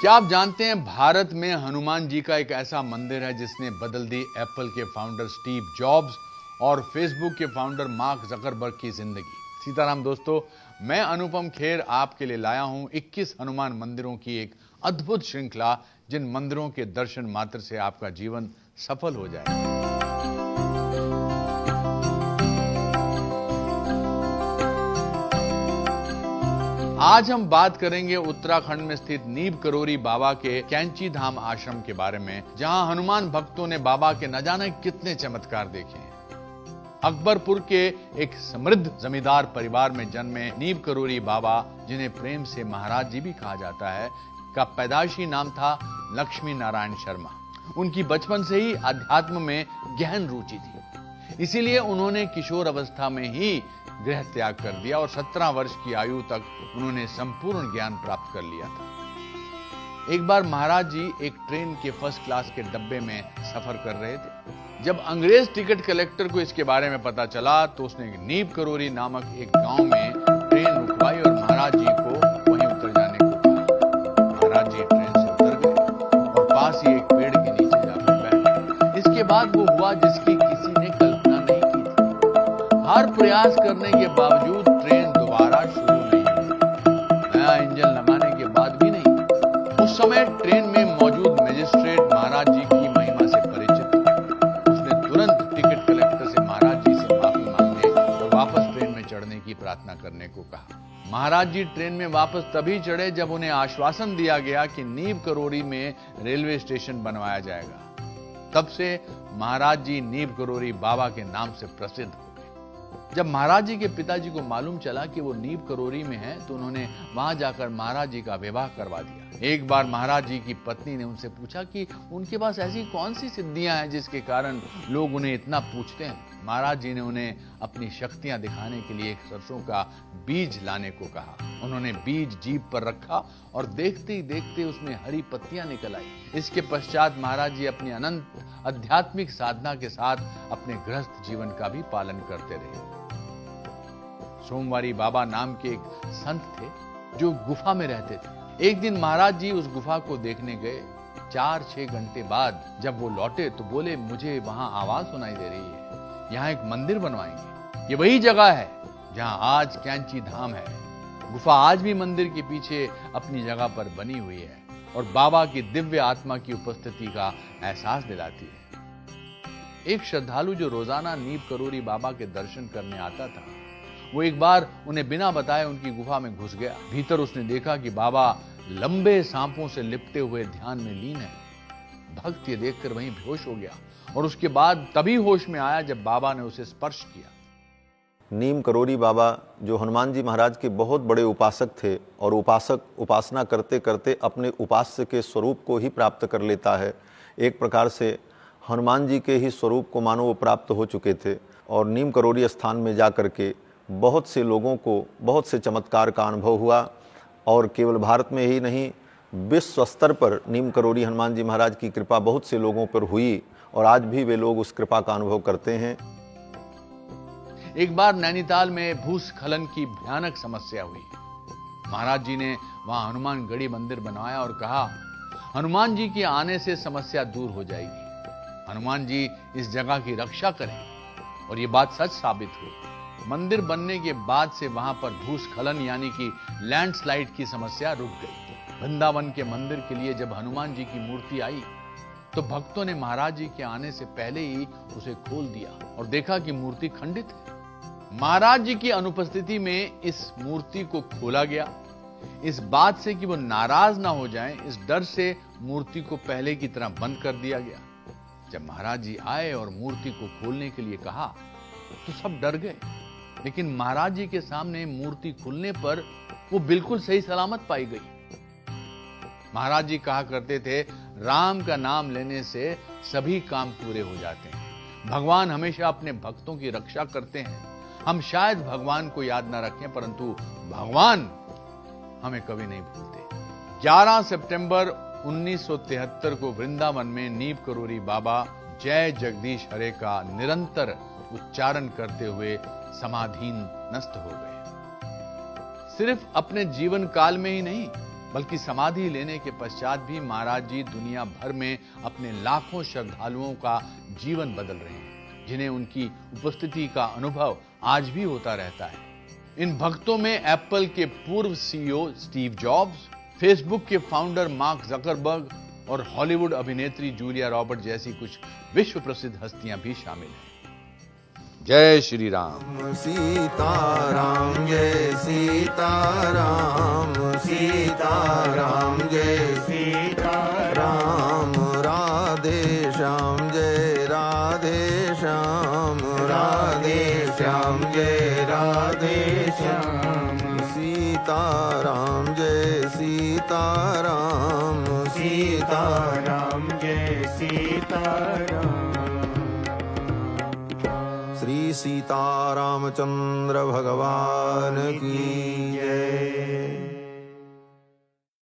क्या आप जानते हैं भारत में हनुमान जी का एक ऐसा मंदिर है जिसने बदल दी एप्पल के फाउंडर स्टीव जॉब्स और फेसबुक के फाउंडर मार्क जकरबर्ग की जिंदगी। सीताराम दोस्तों, मैं अनुपम खेर आपके लिए लाया हूं 21 हनुमान मंदिरों की एक अद्भुत श्रृंखला, जिन मंदिरों के दर्शन मात्र से आपका जीवन सफल हो जाएगा। आज हम बात करेंगे उत्तराखंड में स्थित नीम करोली बाबा के कैंची धाम आश्रम के बारे में, जहां हनुमान भक्तों ने बाबा के न जाने कितने चमत्कार देखे हैं। अकबरपुर के एक समृद्ध जमींदार परिवार में जन्मे नीम करोली बाबा, जिन्हें प्रेम से महाराज जी भी कहा जाता है, का पैदाइशी नाम था लक्ष्मी नारायण शर्मा। उनकी बचपन से ही अध्यात्म में गहन रुचि थी, इसीलिए उन्होंने किशोर अवस्था में ही गृह त्याग कर दिया और 17 वर्ष की आयु तक उन्होंने संपूर्ण ज्ञान प्राप्त कर लिया था। एक बार महाराज जी एक ट्रेन के फर्स्ट क्लास के डब्बे में सफर कर रहे थे। जब अंग्रेज टिकट कलेक्टर को इसके बारे में पता चला तो उसने नीम करोली नामक एक गांव में ट्रेन रुकवाई और महाराज जी को वहीं उतर जाने को कहा। महाराज जी ट्रेन से उतर गए और पास ही एक पेड़ के नीचे जाकर बैठ गए। इसके बाद वो हुआ जिसकी किसी ने कल्पना नहीं की थी। हर प्रयास करने के बावजूद ट्रेन दोबारा शुरू नहीं हुई, नया इंजन लगाने के बाद भी नहीं। उस समय ट्रेन में मौजूद मजिस्ट्रेट महाराज जी की महिमा से परिचित था। उसने तुरंत टिकट कलेक्टर से महाराज जी से माफी मांगने और वापस ट्रेन में चढ़ने की प्रार्थना करने को कहा। महाराज जी ट्रेन में वापस तभी चढ़े जब उन्हें आश्वासन दिया गया कि नीम करोली में रेलवे स्टेशन बनवाया जाएगा। तब से महाराज जी नीम करोली बाबा के नाम से प्रसिद्ध हो। जब महाराज जी के पिताजी को मालूम चला कि वो नीम करोली में हैं, तो उन्होंने वहां जाकर महाराज जी का विवाह करवा दिया। एक बार महाराज जी की पत्नी ने उनसे पूछा कि उनके पास ऐसी कौन सी सिद्धियां हैं जिसके कारण लोग उन्हें इतना पूछते हैं। महाराज जी ने उन्हें अपनी शक्तियां दिखाने के लिए एक सरसों का बीज लाने को कहा। उन्होंने बीज जीभ पर रखा और देखते ही देखते उसमें हरी पत्तियां निकल आई। इसके पश्चात महाराज जी अपनी अनंत आध्यात्मिक साधना के साथ अपने गृहस्थ जीवन का भी पालन करते रहे। सोमवारी बाबा नाम के एक संत थे जो गुफा में रहते थे। एक दिन महाराज जी उस गुफा को देखने गए। 4-6 घंटे बाद जब वो लौटे तो बोले, मुझे वहां आवाज सुनाई दे रही है, यहाँ एक मंदिर बनवाएंगे। ये वही जगह है जहां आज कैंची धाम है। गुफा आज भी मंदिर के पीछे अपनी जगह पर बनी हुई है और बाबा की दिव्य आत्मा की उपस्थिति का एहसास दिलाती है। एक श्रद्धालु जो रोजाना नीम करोली बाबा के दर्शन करने आता था, वो एक बार उन्हें बिना बताए उनकी गुफा में घुस गया। भीतर उसने देखा कि बाबा लंबे सांपों से लिपटे हुए ध्यान में लीन है। भक्त ये देखकर वहीं बेहोश हो गया और उसके बाद तभी होश में आया जब बाबा ने उसे स्पर्श किया। नीम करोली बाबा जो हनुमान जी महाराज के बहुत बड़े उपासक थे और उपासक उपासना करते करते अपने उपास्य के स्वरूप को ही प्राप्त कर लेता है। एक प्रकार से हनुमान जी के ही स्वरूप को मानो वो प्राप्त हो चुके थे और नीम करोली स्थान में जा कर के बहुत से लोगों को बहुत से चमत्कार का अनुभव हुआ और केवल भारत में ही नहीं, विश्व स्तर पर नीम करोली हनुमान जी महाराज की कृपा बहुत से लोगों पर हुई और आज भी वे लोग उस कृपा का अनुभव करते हैं। एक बार नैनीताल में भूस्खलन की भयानक समस्या हुई। महाराज जी ने वहां हनुमान गढ़ी मंदिर बनवाया और कहा, हनुमान जी के आने से समस्या दूर हो जाएगी। हनुमान जी इस जगह की रक्षा करें, और ये बात सच साबित हुई। मंदिर बनने के बाद से वहां पर भूस्खलन यानी कि लैंडस्लाइड की समस्या रुक गई। वृंदावन के मंदिर के लिए जब हनुमान जी की मूर्ति आई तो भक्तों ने महाराज जी के आने से पहले ही उसे खोल दिया और देखा कि मूर्ति खंडित है। महाराज जी की अनुपस्थिति में इस मूर्ति को खोला गया। इस बात से कि वो नाराज ना हो जाएं, इस डर से मूर्ति को पहले की तरह बंद कर दिया गया। जब महाराज जी आए और मूर्ति को खोलने के लिए कहा तो सब डर गए, लेकिन महाराज जी के सामने मूर्ति खुलने पर वो बिल्कुल सही सलामत पाई गई। महाराज जी कहा करते थे, राम का नाम लेने से सभी काम पूरे हो जाते हैं। भगवान हमेशा अपने भक्तों की रक्षा करते हैं। हम शायद भगवान को याद ना रखें, परंतु भगवान हमें कभी नहीं भूलते। 11 सितंबर 1973 को वृंदावन में नीम करोली बाबा जय जगदीश हरे का निरंतर उच्चारण करते हुए समाधीन नष्ट हो गए। सिर्फ अपने जीवन काल में ही नहीं, बल्कि समाधि लेने के पश्चात भी महाराज जी दुनिया भर में अपने लाखों श्रद्धालुओं का जीवन बदल रहे हैं, जिन्हें उनकी उपस्थिति का अनुभव आज भी होता रहता है। इन भक्तों में एप्पल के पूर्व सीईओ स्टीव जॉब्स, फेसबुक के फाउंडर मार्क जकरबर्ग और हॉलीवुड अभिनेत्री जूलिया रॉबर्ट जैसी कुछ विश्व प्रसिद्ध हस्तियां भी शामिल हैं। जय श्री राम। सीताराम जय सीताराम, सीताराम जय सीताराम, राधे श्याम जय राधे श्याम, राधे श्याम जय राधे श्याम, सीताराम जय सीताराम, सीताराम जय सीताराम। श्री सीतारामचंद्र भगवान की